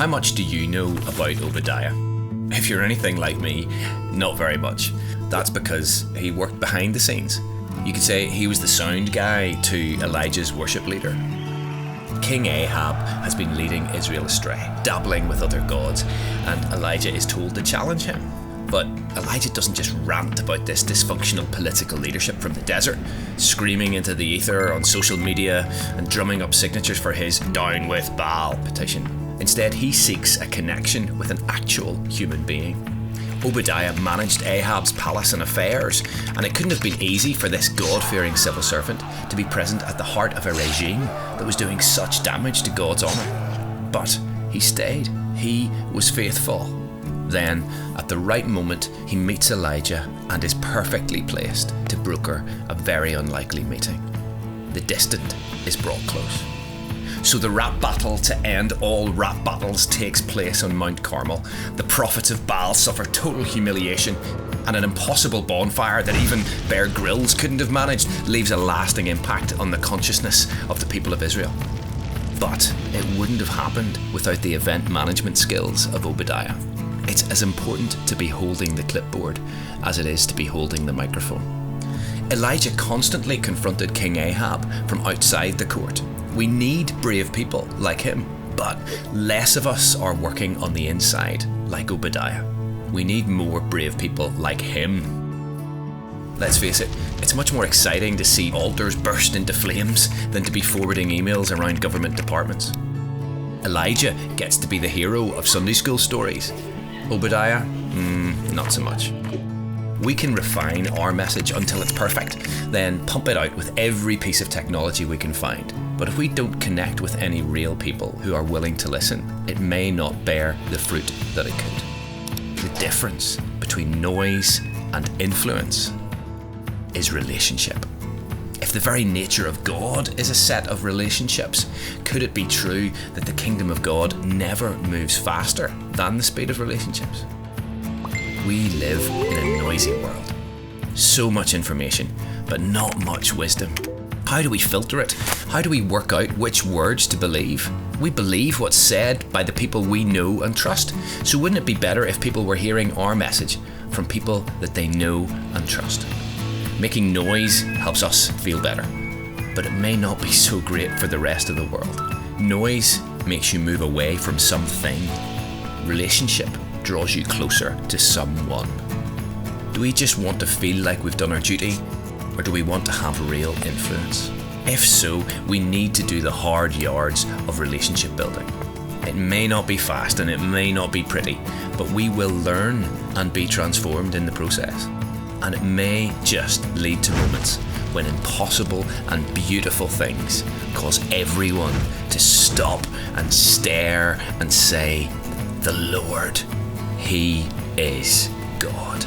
How much do you know about Obadiah? If you're anything like me, not very much. That's because he worked behind the scenes. You could say he was the sound guy to Elijah's worship leader. King Ahab has been leading Israel astray, dabbling with other gods, and Elijah is told to challenge him. But Elijah doesn't just rant about this dysfunctional political leadership from the desert, screaming into the ether on social media and drumming up signatures for his "Down with Baal" petition. Instead, he seeks a connection with an actual human being. Obadiah managed Ahab's palace and affairs, and it couldn't have been easy for this God-fearing civil servant to be present at the heart of a regime that was doing such damage to God's honour. But he stayed. He was faithful. Then, at the right moment, he meets Elijah and is perfectly placed to broker a very unlikely meeting. The distant is brought close. So the rap battle to end all rap battles takes place on Mount Carmel. The prophets of Baal suffer total humiliation, and an impossible bonfire that even Bear Grylls couldn't have managed leaves a lasting impact on the consciousness of the people of Israel. But it wouldn't have happened without the event management skills of Obadiah. It's as important to be holding the clipboard as it is to be holding the microphone. Elijah constantly confronted King Ahab from outside the court. We need brave people like him, but less of us are working on the inside like Obadiah. We need more brave people like him. Let's face it, it's much more exciting to see altars burst into flames than to be forwarding emails around government departments. Elijah gets to be the hero of Sunday school stories. Obadiah, not so much. We can refine our message until it's perfect, then pump it out with every piece of technology we can find. But if we don't connect with any real people who are willing to listen, it may not bear the fruit that it could. The difference between noise and influence is relationship. If the very nature of God is a set of relationships, could it be true that the kingdom of God never moves faster than the speed of relationships? We live in a noisy world. So much information, but not much wisdom. How do we filter it? How do we work out which words to believe? We believe what's said by the people we know and trust. So wouldn't it be better if people were hearing our message from people that they know and trust? Making noise helps us feel better, but it may not be so great for the rest of the world. Noise makes you move away from something. Relationship draws you closer to someone. Do we just want to feel like we've done our duty, or do we want to have real influence? If so, we need to do the hard yards of relationship building. It may not be fast and it may not be pretty, but we will learn and be transformed in the process. And it may just lead to moments when impossible and beautiful things cause everyone to stop and stare and say, "The Lord, He is God."